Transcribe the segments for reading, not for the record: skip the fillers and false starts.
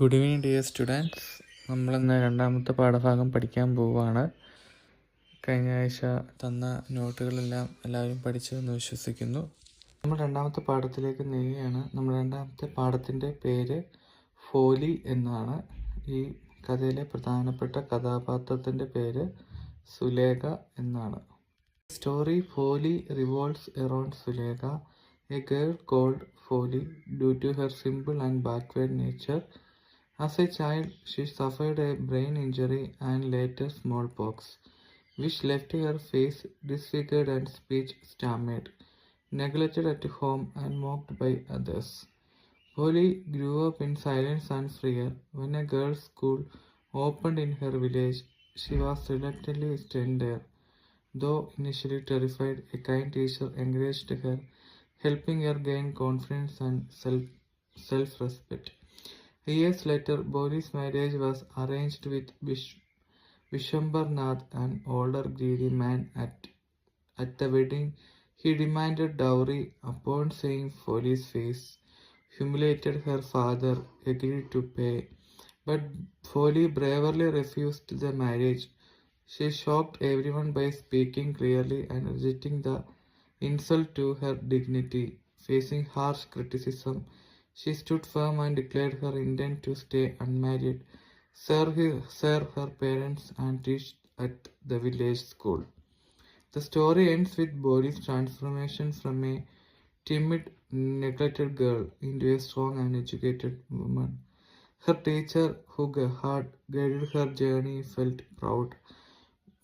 Good evening dear students. നമ്മളിന്ന് രണ്ടാമത്തെ പാഠഭാഗം പഠിക്കാൻ പോവുകയാണ്. കഴിഞ്ഞ ആഴ്ച തന്ന നോട്ടുകളെല്ലാം എല്ലാവരും പഠിച്ചു എന്ന് വിശ്വസിക്കുന്നു. നമ്മൾ രണ്ടാമത്തെ പാഠത്തിലേക്ക് നീങ്ങുകയാണ്. നമ്മൾ രണ്ടാമത്തെ പാഠത്തിൻ്റെ പേര് ഫോലി എന്നാണ്. ഈ കഥയിലെ പ്രധാനപ്പെട്ട കഥാപാത്രത്തിൻ്റെ പേര് സുലേഖ എന്നാണ്. Story folly revolves around Sulekha, a girl called folly due to her simple and backward nature. As a child, she suffered a brain injury and later smallpox, which left her face disfigured and speech stammered. Neglected at home and mocked by others, Polly grew up in silence and fear. When a girls' school opened in her village, she was reluctantly sent there. Though initially terrified, a kind teacher encouraged her, helping her gain confidence and self-respect. Years later, Boli's marriage was arranged with Vishwambar Nath, an older greedy man. At the wedding, he demanded dowry. Upon seeing Foli's face, humiliated, her father agreed to pay. But Foli bravely refused the marriage. She shocked everyone by speaking clearly and rejecting the insult to her dignity. Facing harsh criticism, she stood firm and declared her intent to stay unmarried, serve her parents, and teach at the village school. The story ends with Boli's transformation from a timid, neglected girl into a strong and educated woman. Her teacher, who had guided her journey, felt proud.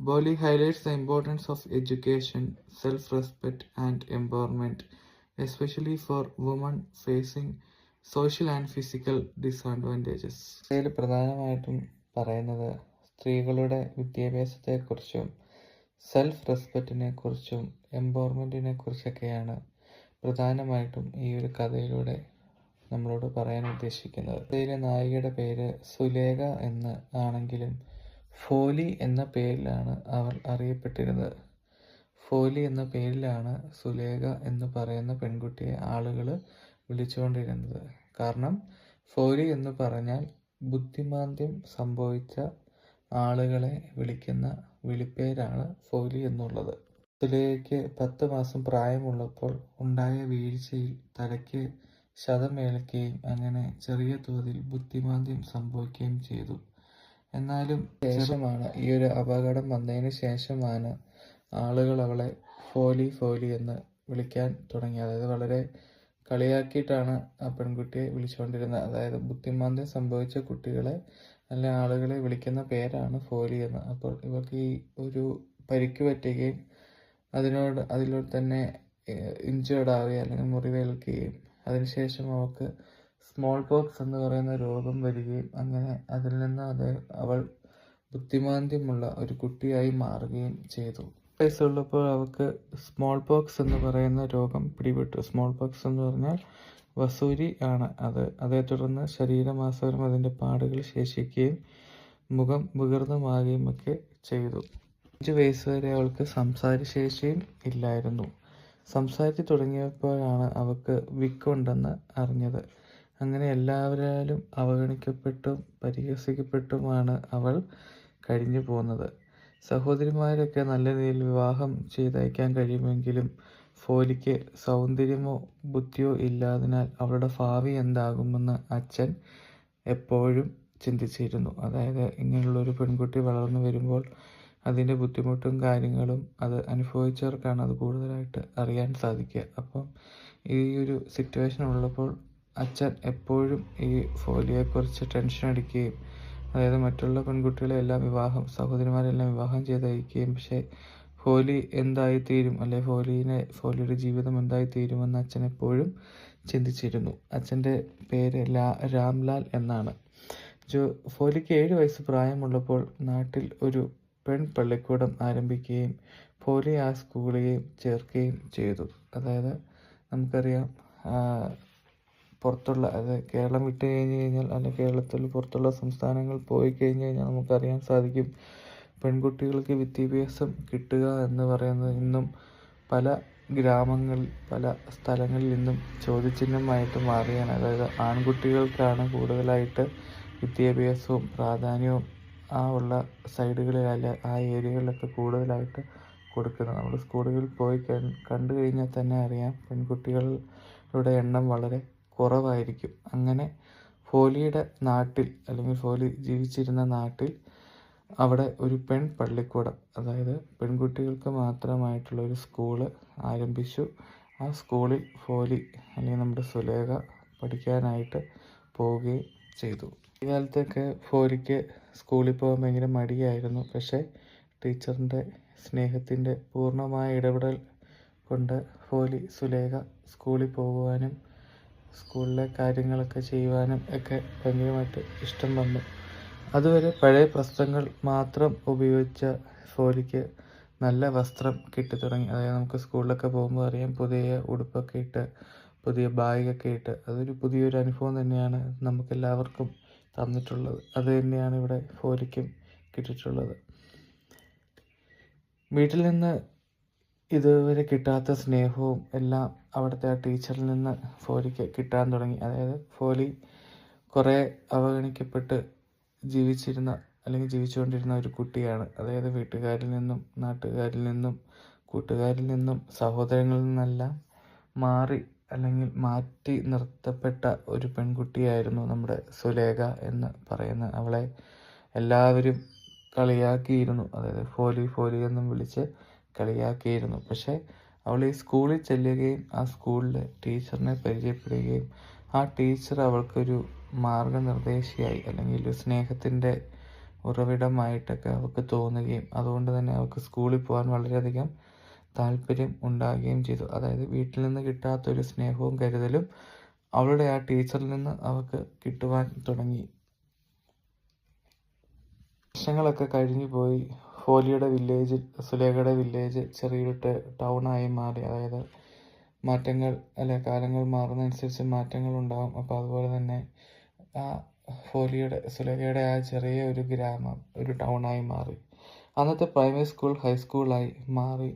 Boli highlights the importance of education, self-respect, and empowerment, especially for women facing social and physical disadvantages. ഇതിൽ പ്രധാനമായിട്ടും പറയുന്നത് സ്ത്രീകളുടെ വിദ്യാഭ്യാസത്തെക്കുറിച്ചും self റെസ്പെക്റ്റിനെ കുറിച്ചും എംപവർമെൻറ്റിനെ കുറിച്ചൊക്കെയാണ് പ്രധാനമായിട്ടും ഈ ഒരു കഥയിലൂടെ നമ്മളോട് പറയാൻ ഉദ്ദേശിക്കുന്നത്. കഥയിലെ നായികയുടെ പേര് സുലേഖ എന്ന് ആണെങ്കിലും ഫോലി എന്ന പേരിലാണ് അവൾ അറിയപ്പെട്ടിരുന്നത്. ഫോലി എന്ന പേരിലാണ് സുലേഖ എന്ന് പറയുന്ന പെൺകുട്ടിയെ ആളുകൾ വിളിച്ചുകൊണ്ടിരുന്നത്. കാരണം ഫോലി എന്ന് പറഞ്ഞാൽ ബുദ്ധിമാന്ദ്യം സംഭവിച്ച ആളുകളെ വിളിക്കുന്ന വിളിപ്പേരാണ് ഫോലി എന്നുള്ളത്. സുലേഖയ്ക്ക് 10 മാസം പ്രായമുള്ളപ്പോൾ ഉണ്ടായ വീഴ്ചയിൽ തലയ്ക്ക് ക്ഷതമേൽക്കുകയും അങ്ങനെ ചെറിയ തോതിൽ ബുദ്ധിമാന്ദ്യം സംഭവിക്കുകയും ചെയ്തു. എന്നാലും ശേഷമാണ് ഈ ഒരു അപകടം വന്നതിന് ശേഷമാണ് ആളുകൾ അവളെ ഫോലി ഫോലി എന്ന് വിളിക്കാൻ തുടങ്ങി. അതായത് വളരെ കളിയാക്കിയിട്ടാണ് ആ പെൺകുട്ടിയെ വിളിച്ചുകൊണ്ടിരുന്നത്. അതായത് ബുദ്ധിമാന്ദ്യം സംഭവിച്ച കുട്ടികളെ അല്ല ആളുകളെ വിളിക്കുന്ന പേരാണ് ഫോലി എന്ന്. അപ്പോൾ ഇവർക്ക് ഈ ഒരു പരിക്ക് പറ്റുകയും അതിലൂടെ തന്നെ ഇഞ്ചേർഡ് ആവുകയും അല്ലെങ്കിൽ മുറിവേൽക്കുകയും അതിനുശേഷം അവൾക്ക് സ്മോൾ പോക്സ് എന്ന് പറയുന്ന രോഗം വരികയും അങ്ങനെ അതിൽ നിന്ന് അവൾ ബുദ്ധിമാന്ദ്യമുള്ള ഒരു കുട്ടിയായി മാറുകയും ചെയ്തു. വയസ്സുള്ളപ്പോൾ അവൾക്ക് സ്മോൾ പോക്സ് എന്ന് പറയുന്ന രോഗം പിടിപെട്ടു. സ്മോൾ പോക്സ് എന്ന് പറഞ്ഞാൽ വസൂരി ആണ് അത്. അതേ തുടർന്ന് ശരീരമാസകലം അതിൻ്റെ പാടുകൾ ശേഷിക്കുകയും മുഖം വികൃതമാകുകയും ഒക്കെ ചെയ്തു. 5 വയസ്സ് വരെ അവൾക്ക് സംസാരശേഷിയും ഇല്ലായിരുന്നു. സംസാരിച്ച് തുടങ്ങിയപ്പോഴാണ് അവൾക്ക് വിക്കുണ്ടെന്ന് അറിഞ്ഞത്. അങ്ങനെ എല്ലാവരാലും അവഗണിക്കപ്പെട്ടും പരിഹസിക്കപ്പെട്ടുമാണ് അവൾ കഴിഞ്ഞു പോകുന്നത്. സഹോദരിമാരൊക്കെ നല്ല രീതിയിൽ വിവാഹം ചെയ്തയക്കാൻ കഴിയുമെങ്കിലും ഫോലിക്ക് സൗന്ദര്യമോ ബുദ്ധിയോ ഇല്ലാതിനാൽ അവളുടെ ഭാവി എന്താകുമെന്ന് അച്ഛൻ എപ്പോഴും ചിന്തിച്ചിരുന്നു. അതായത് ഇങ്ങനെയുള്ളൊരു പെൺകുട്ടി വളർന്നു വരുമ്പോൾ അതിൻ്റെ ബുദ്ധിമുട്ടും കാര്യങ്ങളും അത് അനുഭവിച്ചവർക്കാണ് അത് കൂടുതലായിട്ട് അറിയാൻ സാധിക്കുക. അപ്പം ഈ ഒരു സിറ്റുവേഷൻ ഉള്ളപ്പോൾ അച്ഛൻ എപ്പോഴും ഈ ഫോലിയെക്കുറിച്ച് ടെൻഷൻ അടിക്കുകയും അതായത് മറ്റുള്ള പെൺകുട്ടികളെല്ലാം സഹോദരിമാരെല്ലാം വിവാഹം ചെയ്തയക്കുകയും പക്ഷേ ഫോലി എന്തായിത്തീരും അല്ലെ ഫോലിയുടെ ജീവിതം എന്തായിത്തീരുമെന്ന് അച്ഛൻ എപ്പോഴും ചിന്തിച്ചിരുന്നു. അച്ഛൻ്റെ പേര് രാംലാൽ എന്നാണ്. ഫോലിക്ക് 7 വയസ്സ് പ്രായമുള്ളപ്പോൾ നാട്ടിൽ ഒരു പള്ളിക്കൂടം ആരംഭിക്കുകയും ഫോലി ആ സ്കൂളിൽ ചേർക്കുകയും ചെയ്തു. അതായത് നമുക്കറിയാം പുറത്തുള്ള അതായത് കേരളം വിട്ട് കഴിഞ്ഞ് കഴിഞ്ഞാൽ അല്ലെങ്കിൽ കേരളത്തിൽ പുറത്തുള്ള സംസ്ഥാനങ്ങൾ പോയി കഴിഞ്ഞ് കഴിഞ്ഞാൽ നമുക്കറിയാൻ സാധിക്കും പെൺകുട്ടികൾക്ക് വിദ്യാഭ്യാസം കിട്ടുക എന്ന് പറയുന്നത് ഇന്നും പല ഗ്രാമങ്ങളിൽ പല സ്ഥലങ്ങളിൽ നിന്നും ചോദ്യചിഹ്നമായിട്ട് മാറുകയാണ്. അതായത് ആൺകുട്ടികൾക്കാണ് കൂടുതലായിട്ട് വിദ്യാഭ്യാസവും പ്രാധാന്യവും ഉള്ള സൈഡുകളിൽ ആ ഏരിയകളിലൊക്കെ കൂടുതലായിട്ട് കൊടുക്കുന്നത്. നമ്മൾ സ്കൂളുകളിൽ പോയി കണ്ടു കഴിഞ്ഞാൽ തന്നെ അറിയാം, പെൺകുട്ടികളുടെ എണ്ണം വളരെ കുറവായിരിക്കും. അങ്ങനെ ഫോലിയുടെ നാട്ടിൽ, അല്ലെങ്കിൽ ഫോലി ജീവിച്ചിരുന്ന നാട്ടിൽ, അവിടെ ഒരു പള്ളിക്കൂടം, അതായത് പെൺകുട്ടികൾക്ക് മാത്രമായിട്ടുള്ള ഒരു സ്കൂള് ആരംഭിച്ചു. ആ സ്കൂളിൽ ഫോലി, അല്ലെങ്കിൽ നമ്മുടെ സുലേഖ പഠിക്കാനായിട്ട് പോവുകയും ചെയ്തു. ഈ കാലത്തൊക്കെ ഫോലിക്ക് സ്കൂളിൽ പോകാൻ ഭയങ്കര മടിയായിരുന്നു. പക്ഷേ ടീച്ചറിൻ്റെ സ്നേഹത്തിൻ്റെ പൂർണ്ണമായ ഇടപെടൽ കൊണ്ട് സുലേഖ സ്കൂളിൽ പോകുവാനും സ്കൂളിലെ കാര്യങ്ങളൊക്കെ ചെയ്യുവാനും ഒക്കെ ഭയങ്കരമായിട്ട് ഇഷ്ടം വന്നു. അതുവരെ പഴയ വസ്ത്രങ്ങൾ മാത്രം ഉപയോഗിച്ച ഫോലിക്ക് നല്ല വസ്ത്രം കിട്ടിത്തുടങ്ങി. അതായത് നമുക്ക് സ്കൂളിലൊക്കെ പോകുമ്പോൾ അറിയാം, പുതിയ ഉടുപ്പൊക്കെ ഇട്ട്, പുതിയ ബാഗൊക്കെ ഇട്ട്, അതൊരു പുതിയൊരു അനുഭവം തന്നെയാണ് നമുക്കെല്ലാവർക്കും തന്നിട്ടുള്ളത്. അത് തന്നെയാണ് ഇവിടെ ഫോലിക്കും കിട്ടിയിട്ടുള്ളത്. വീട്ടിൽ നിന്ന് ഇതുവരെ കിട്ടാത്ത സ്നേഹവും എല്ലാം അവിടുത്തെ ആ ടീച്ചറിൽ നിന്ന് ഫോലിക്ക് കിട്ടാൻ തുടങ്ങി. അതായത് ഫോലി കുറേ അവഗണിക്കപ്പെട്ട് ജീവിച്ചുകൊണ്ടിരുന്ന ഒരു കുട്ടിയാണ്. അതായത് വീട്ടുകാരിൽ നിന്നും, നാട്ടുകാരിൽ നിന്നും, കൂട്ടുകാരിൽ നിന്നും, സഹോദരങ്ങളിൽ നിന്നെല്ലാം മാറ്റി നിർത്തപ്പെട്ട ഒരു പെൺകുട്ടിയായിരുന്നു നമ്മുടെ സുലേഖ എന്ന് പറയുന്ന. അവളെ എല്ലാവരും കളിയാക്കിയിരുന്നു. അതായത് ഫോലി എന്നും വിളിച്ച് കളിയാക്കിയിരുന്നു. പക്ഷേ അവൾ ഈ സ്കൂളിൽ ചെല്ലുകയും ആ സ്കൂളിലെ ടീച്ചറിനെ പരിചയപ്പെടുകയും ആ ടീച്ചർ അവൾക്കൊരു മാർഗനിർദ്ദേശിയായി, അല്ലെങ്കിൽ ഒരു സ്നേഹത്തിൻ്റെ ഉറവിടമായിട്ടൊക്കെ അവൾക്ക് തോന്നുകയും അതുകൊണ്ട് തന്നെ അവൾക്ക് സ്കൂളിൽ പോകാൻ വളരെയധികം താല്പര്യം ഉണ്ടാകുകയും ചെയ്തു. അതായത് വീട്ടിൽ നിന്ന് കിട്ടാത്തൊരു സ്നേഹവും കരുതലും അവളുടെ ആ ടീച്ചറിൽ നിന്ന് അവൾക്ക് കിട്ടുവാൻ തുടങ്ങി. വർഷങ്ങളൊക്കെ കഴിഞ്ഞു പോയി. സുലേഖയുടെ വില്ലേജ് ചെറിയൊരു ടൗണായി മാറി. അതായത് കാലങ്ങൾ മാറുന്നതനുസരിച്ച് മാറ്റങ്ങൾ ഉണ്ടാകും. അപ്പോൾ അതുപോലെ തന്നെ ആ സുലേഖയുടെ ആ ചെറിയ ഒരു ഗ്രാമം ഒരു ടൗണായി മാറി. അന്നത്തെ പ്രൈമറി സ്കൂൾ ഹൈസ്കൂളായി മാറി.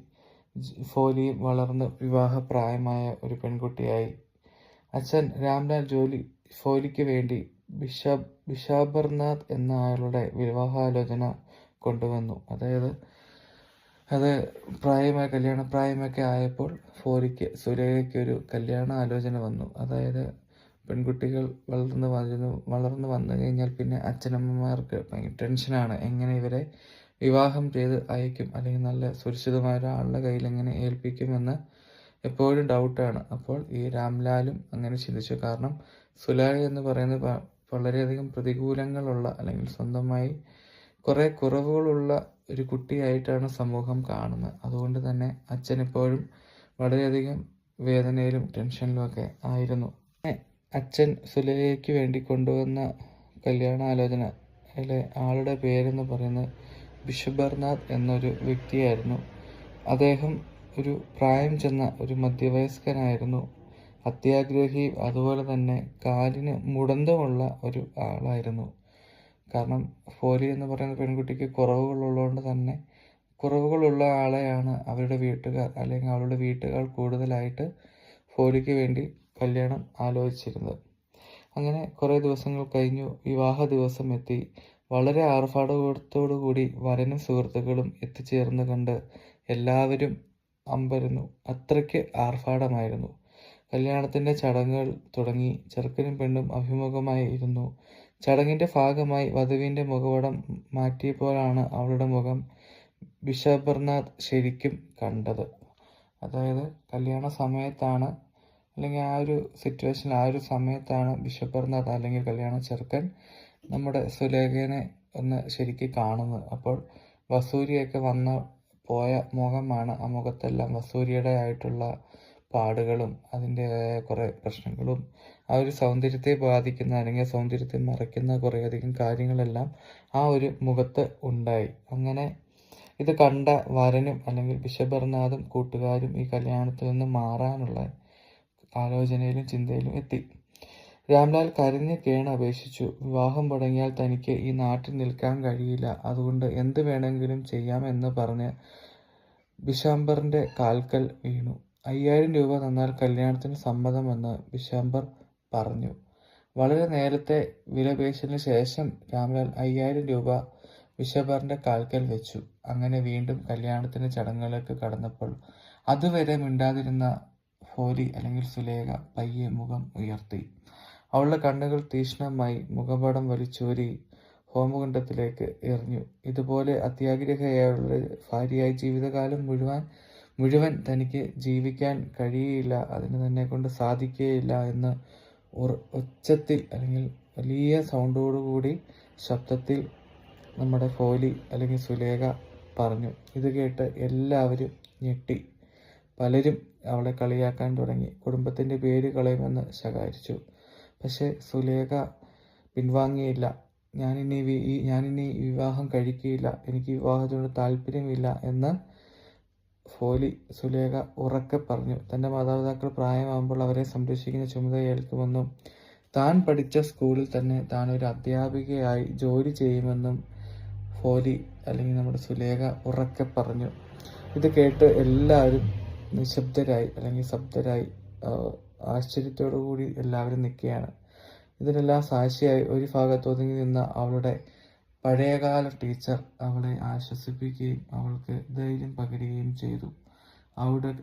ഫോലിയും വളർന്ന് വിവാഹപ്രായമായ ഒരു പെൺകുട്ടിയായി. അച്ഛൻ രാംലാൽ ഫോലിക്ക് വേണ്ടി ബിഷാബർനാഥ് എന്ന ആളുടെ വിവാഹാലോചന കൊണ്ടുവന്നു. അതായത് അത് കല്യാണപ്രായമൊക്കെ ആയപ്പോൾ സുലേഖയ്ക്ക് ഒരു കല്യാണ ആലോചന വന്നു. അതായത് പെൺകുട്ടികൾ വളർന്നു വന്നു കഴിഞ്ഞാൽ പിന്നെ അച്ഛനമ്മമാർക്ക് ഭയങ്കര ടെൻഷനാണ്. എങ്ങനെ ഇവരെ വിവാഹം ചെയ്ത് അയക്കും, അല്ലെങ്കിൽ നല്ല സുരക്ഷിതമായ ഒരാളുടെ കയ്യിൽ എങ്ങനെ ഏൽപ്പിക്കുമെന്ന് എപ്പോഴും ഡൗട്ടാണ്. അപ്പോൾ ഈ രാംലാലും അങ്ങനെ ചിന്തിച്ചു. കാരണം സുലേഖ എന്ന് പറയുന്നത് വളരെയധികം പ്രതികൂലങ്ങളുള്ള, അല്ലെങ്കിൽ സ്വന്തമായി കുറേ കുറവുകളുള്ള ഒരു കുട്ടിയായിട്ടാണ് സമൂഹം കാണുന്നത്. അതുകൊണ്ട് തന്നെ അച്ഛൻ എപ്പോഴും വളരെയധികം വേദനയിലും ടെൻഷനിലുമൊക്കെ ആയിരുന്നു. അച്ഛൻ സുലേഖയ്ക്ക് വേണ്ടി കൊണ്ടുവന്ന കല്യാണാലോചന ആളുടെ പേരെന്ന് പറയുന്നത് ബിഷബർനാഥ് എന്നൊരു വ്യക്തിയായിരുന്നു. അദ്ദേഹം ഒരു പ്രായം ചെന്ന ഒരു മധ്യവയസ്കനായിരുന്നു. അത്യാഗ്രഹിയും അതുപോലെ തന്നെ കാലിന് മുടന്തമുള്ള ഒരു ആളായിരുന്നു. കാരണം ഫോലി എന്ന് പറയുന്ന പെൺകുട്ടിക്ക് കുറവുകളുള്ളതുകൊണ്ട് തന്നെ കുറവുകളുള്ള ആളെയാണ് അവരുടെ വീട്ടുകാർ, അല്ലെങ്കിൽ അവളുടെ വീട്ടുകാർ കൂടുതലായിട്ട് ഫോലിക്ക് വേണ്ടി കല്യാണം ആലോചിച്ചിരുന്നത്. അങ്ങനെ കുറേ ദിവസങ്ങൾ കഴിഞ്ഞു. വിവാഹ ദിവസം എത്തി. വളരെ ആർഭാടത്തോടു കൂടി വരനും സുഹൃത്തുക്കളും എത്തിച്ചേർന്ന് കണ്ട് എല്ലാവരും അമ്പരന്നു. അത്രയ്ക്ക് ആർഭാടമായിരുന്നു. കല്യാണത്തിൻ്റെ ചടങ്ങുകൾ തുടങ്ങി. ചെറുക്കനും പെണ്ണും അഭിമുഖമായി ഇരുന്നു. ചടങ്ങിൻ്റെ ഭാഗമായി വധുവിൻ്റെ മുഖപടം മാറ്റിയപ്പോഴാണ് അവളുടെ മുഖം ബിഷബർനാഥ് ശരിക്കും കണ്ടത്. അതായത് കല്യാണ സമയത്താണ്, അല്ലെങ്കിൽ ആ ഒരു സിറ്റുവേഷനിൽ, ആ ഒരു സമയത്താണ് ബിഷബർനാഥ്, അല്ലെങ്കിൽ കല്യാണ ചെറുക്കൻ, നമ്മുടെ സുലേഖനെ ഒന്ന് ശരിക്കും കാണുന്നത്. അപ്പോൾ വസൂരിയൊക്കെ പോയ മുഖമാണ്. ആ മുഖത്തെല്ലാം വസൂരിയുടെ ആയിട്ടുള്ള പാടുകളും അതിൻ്റെതായ കുറേ പ്രശ്നങ്ങളും ആ ഒരു സൗന്ദര്യത്തെ ബാധിക്കുന്ന, അല്ലെങ്കിൽ സൗന്ദര്യത്തെ മറയ്ക്കുന്ന കുറേയധികം കാര്യങ്ങളെല്ലാം ആ ഒരു മുഖത്ത് ഉണ്ടായി. അങ്ങനെ ഇത് കണ്ട വരനും, അല്ലെങ്കിൽ ബിഷബർനാഥും കൂട്ടുകാരും ഈ കല്യാണത്തിൽ നിന്ന് മാറാനുള്ള ആലോചനയിലും ചിന്തയിലും എത്തി. രാംലാൽ കരഞ്ഞ് അപേക്ഷിച്ചു. വിവാഹം മുടങ്ങിയാൽ തനിക്ക് ഈ നാട്ടിൽ നിൽക്കാൻ കഴിയില്ല, അതുകൊണ്ട് എന്ത് വേണമെങ്കിലും ചെയ്യാമെന്ന് പറഞ്ഞ് ബിഷാംബറിൻ്റെ കാൽക്കൽ വീണു. 5000 രൂപ തന്നാൽ കല്യാണത്തിന് സമ്മതമെന്ന് ബിഷാംബർ പറഞ്ഞു. വളരെ നേരത്തെ വിലപേശലിന് ശേഷം രാംലാൽ 5000 രൂപ ബിഷപ്പാറിന്റെ കാൽക്കൽ വെച്ചു. അങ്ങനെ വീണ്ടും കല്യാണത്തിന്റെ ചടങ്ങുകളിലേക്ക് കടന്നപ്പോൾ അതുവരെ മിണ്ടാതിരുന്ന ഫോലി അല്ലെങ്കിൽ സുലേഖ പയ്യെ മുഖം ഉയർത്തി. അവളുടെ കണ്ണുകൾ തീക്ഷ്ണമായി മുഖപടം വലിച്ചൂരി ഹോമകുണ്ഡത്തിലേക്ക് എറിഞ്ഞു. ഇതുപോലെ അത്യാഗ്രഹിയായുള്ള ഭാര്യയായി ജീവിതകാലം മുഴുവൻ തനിക്ക് ജീവിക്കാൻ കഴിയില്ല, അതിന് തന്നെ കൊണ്ട് സാധിക്കുകയില്ല എന്ന് ഉച്ചത്തിൽ അല്ലെങ്കിൽ വലിയ സൗണ്ടോടുകൂടി ശബ്ദത്തിൽ നമ്മുടെ ഫോലി അല്ലെങ്കിൽ സുലേഖ പറഞ്ഞു. ഇത് കേട്ട് എല്ലാവരും ഞെട്ടി. പലരും അവളെ കളിയാക്കാൻ തുടങ്ങി. കുടുംബത്തിൻ്റെ പേര് കളയുമെന്ന് ശകാരിച്ചു. പക്ഷേ സുലേഖ പിൻവാങ്ങിയില്ല. ഞാനിനി വിവാഹം കഴിക്കുകയില്ല, എനിക്ക് വിവാഹത്തിനോട് താല്പര്യമില്ല എന്ന് സുലേഖ ഉറക്കെ പറഞ്ഞു. തൻ്റെ മാതാപിതാക്കൾ പ്രായമാകുമ്പോൾ അവരെ സംരക്ഷിക്കുന്ന ചുമതല ഏൽക്കുമെന്നും താൻ പഠിച്ച സ്കൂളിൽ തന്നെ താൻ ഒരു അധ്യാപികയായി ജോലി ചെയ്യുമെന്നും ഫോലി അല്ലെങ്കിൽ നമ്മുടെ സുലേഖ ഉറക്കെ പറഞ്ഞു. ഇത് കേട്ട് എല്ലാവരും നിശബ്ദരായി അല്ലെങ്കിൽ ശബ്ദരായി ആശ്ചര്യത്തോടു കൂടി എല്ലാവരും നിൽക്കുകയാണ്. ഇതിനെല്ലാം സാക്ഷിയായി ഒരു ഭാഗത്ത് ഒതുങ്ങി നിന്ന അവളുടെ പഴയകാല ടീച്ചർ അവളെ ആശ്വസിപ്പിക്കുകയും അവൾക്ക് ധൈര്യം പകരുകയും ചെയ്തു.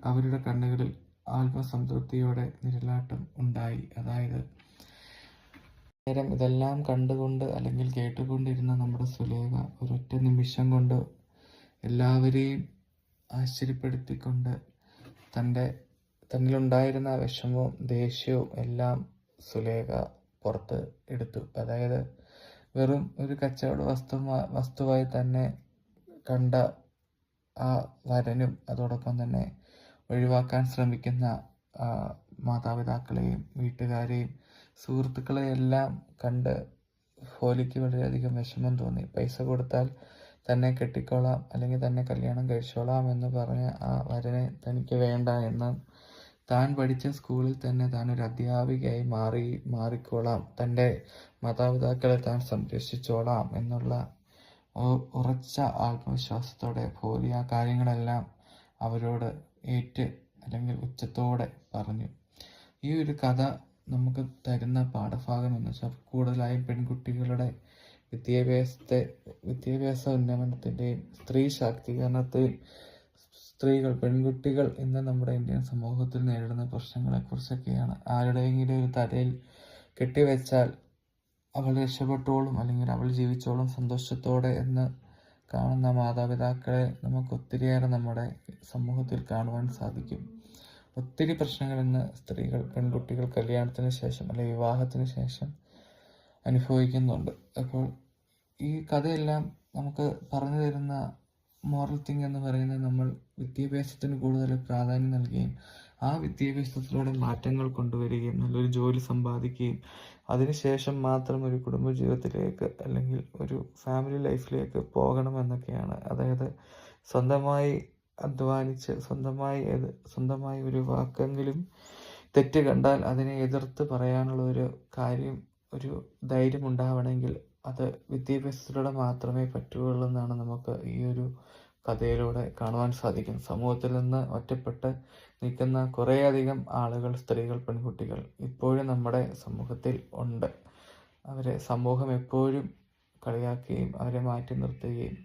അവരുടെ കണ്ണുകളിൽ ആത്മസംതൃപ്തിയോടെ നിഴലാട്ടം ഉണ്ടായി. അതായത് നേരം ഇതെല്ലാം കണ്ടുകൊണ്ട് അല്ലെങ്കിൽ കേട്ടുകൊണ്ടിരുന്ന നമ്മുടെ സുലേഖ ഒരൊറ്റ നിമിഷം കൊണ്ട് എല്ലാവരെയും ആശ്ചര്യപ്പെടുത്തിക്കൊണ്ട് തന്നിലുണ്ടായിരുന്ന വിഷമവും ദേഷ്യവും എല്ലാം സുലേഖ പുറത്ത് എടുത്തു. അതായത് വെറും ഒരു കച്ചവട വസ്തുവായി തന്നെ കണ്ട ആ വരനും അതോടൊപ്പം തന്നെ ഒഴിവാക്കാൻ ശ്രമിക്കുന്ന മാതാപിതാക്കളെയും വീട്ടുകാരെയും സുഹൃത്തുക്കളെയും എല്ലാം കണ്ട് ഫോലിക്ക് വളരെയധികം വിഷമം തോന്നി. പൈസ കൊടുത്താൽ തന്നെ കെട്ടിക്കോളാം അല്ലെങ്കിൽ തന്നെ കല്യാണം കഴിച്ചോളാം എന്ന് പറഞ്ഞ ആ വരനെ തനിക്ക് വേണ്ട എന്നും താൻ പഠിച്ച സ്കൂളിൽ തന്നെ താൻ ഒരു അധ്യാപികയായി മാറിക്കോളാം, തൻ്റെ മാതാപിതാക്കളെ താൻ സംരക്ഷിച്ചോളാം എന്നുള്ള ഉറച്ച ആത്മവിശ്വാസത്തോടെ ഫോലി ആ കാര്യങ്ങളെല്ലാം അവരോട് അല്ലെങ്കിൽ ഉച്ചത്തോടെ പറഞ്ഞു. ഈ ഒരു കഥ നമുക്ക് തരുന്ന പാഠഭാഗം എന്ന് വെച്ചാൽ കൂടുതലായും പെൺകുട്ടികളുടെ വിദ്യാഭ്യാസ ഉന്നമനത്തിൻ്റെയും സ്ത്രീ ശാക്തീകരണത്തെയും പെൺകുട്ടികൾ ഇന്ന് നമ്മുടെ ഇന്ത്യൻ സമൂഹത്തിൽ നേരിടുന്ന പ്രശ്നങ്ങളെക്കുറിച്ചൊക്കെയാണ്. ആരുടെയെങ്കിലും ഒരു തലയിൽ കെട്ടിവെച്ചാൽ അവൾ രക്ഷപ്പെട്ടോളും അല്ലെങ്കിൽ അവൾ ജീവിച്ചോളും സന്തോഷത്തോടെ എന്ന് കാണുന്ന മാതാപിതാക്കളെ നമുക്ക് ഒത്തിരിയേറെ നമ്മുടെ സമൂഹത്തിൽ കാണുവാൻ സാധിക്കും. ഒത്തിരി പ്രശ്നങ്ങൾ ഇന്ന് പെൺകുട്ടികൾ കല്യാണത്തിന് ശേഷം അല്ലെങ്കിൽ വിവാഹത്തിന് ശേഷം അനുഭവിക്കുന്നുണ്ട്. അപ്പോൾ ഈ കഥയെല്ലാം നമുക്ക് പറഞ്ഞു തരുന്ന മോറൽ തിങ് എന്ന് പറയുന്നത് നമ്മൾ വിദ്യാഭ്യാസത്തിന് കൂടുതൽ പ്രാധാന്യം നൽകുകയും ആ വിദ്യാഭ്യാസത്തിലൂടെ മാറ്റങ്ങൾ കൊണ്ടുവരികയും നല്ലൊരു ജോലി സമ്പാദിക്കുകയും അതിനുശേഷം മാത്രം ഒരു കുടുംബജീവിതത്തിലേക്ക് അല്ലെങ്കിൽ ഒരു ഫാമിലി ലൈഫിലേക്ക് പോകണമെന്നൊക്കെയാണ്. അതായത് സ്വന്തമായി അധ്വാനിച്ച് സ്വന്തമായി ഒരു വാക്കെങ്കിലും തെറ്റ് കണ്ടാൽ അതിനെ എതിർത്ത് പറയാനുള്ള ഒരു ധൈര്യം ഉണ്ടാവണമെങ്കിൽ അത് വിദ്യാഭ്യാസത്തിലൂടെ മാത്രമേ പറ്റുകയുള്ളൂ എന്നാണ് നമുക്ക് ഈ ഒരു കഥയിലൂടെ കാണുവാൻ സാധിക്കും. സമൂഹത്തിൽ നിന്ന് ഒറ്റപ്പെട്ട് നിൽക്കുന്ന കുറേയധികം ആളുകൾ, സ്ത്രീകൾ, പെൺകുട്ടികൾ ഇപ്പോഴും നമ്മുടെ സമൂഹത്തിൽ ഉണ്ട്. അവരെ സമൂഹം എപ്പോഴും കളിയാക്കുകയും അവരെ മാറ്റി നിർത്തുകയും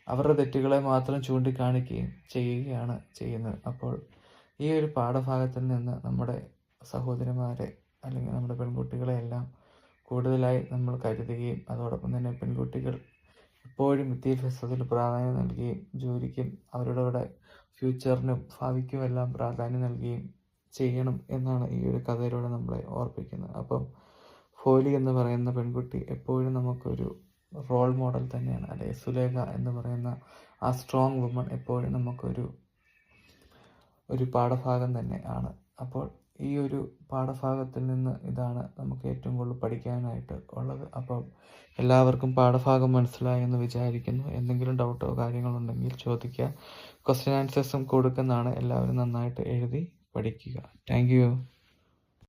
അവരുടെ തെറ്റുകളെ മാത്രം ചൂണ്ടിക്കാണിക്കുകയും ചെയ്യുകയാണ് ചെയ്യുന്നത്. അപ്പോൾ ഈ ഒരു പാഠഭാഗത്തിൽ നിന്ന് നമ്മുടെ സഹോദരിമാരെ അല്ലെങ്കിൽ നമ്മുടെ പെൺകുട്ടികളെ എല്ലാം കൂടുതലായി നമ്മൾ കരുതുകയും അതോടൊപ്പം തന്നെ പെൺകുട്ടികൾ എപ്പോഴും വിദ്യാഭ്യാസത്തിന് പ്രാധാന്യം നൽകുകയും ജോലിക്കും അവരുടെ ഫ്യൂച്ചറിനും ഭാവിക്കും എല്ലാം പ്രാധാന്യം നൽകുകയും ചെയ്യണം എന്നാണ് ഈ ഒരു കഥയിലൂടെ നമ്മളെ ഓർപ്പിക്കുന്നത്. അപ്പം ഫോലി എന്ന് പറയുന്ന പെൺകുട്ടി എപ്പോഴും നമുക്കൊരു റോൾ മോഡൽ തന്നെയാണ്. അല്ലെങ്കിൽ സുലേഖ എന്ന് പറയുന്ന ആ സ്ട്രോങ് വുമൺ എപ്പോഴും നമുക്കൊരു പാഠഭാഗം തന്നെ ആണ്. അപ്പോൾ ഈ ഒരു പാഠഭാഗത്തിൽ നിന്ന് ഇതാണ് നമുക്ക് ഏറ്റവും കൂടുതൽ പഠിക്കാനായിട്ട് ഉള്ളത്. അപ്പം എല്ലാവർക്കും പാഠഭാഗം മനസ്സിലായി എന്ന് വിചാരിക്കുന്നു. എന്തെങ്കിലും ഡൗട്ടോ കാര്യങ്ങളുണ്ടെങ്കിൽ ചോദിക്കുക. ക്വസ്റ്റ്യൻ ആൻസേഴ്സും കൊടുക്കുന്നതാണ്. എല്ലാവരും നന്നായിട്ട് എഴുതി പഠിക്കുക. Thank you.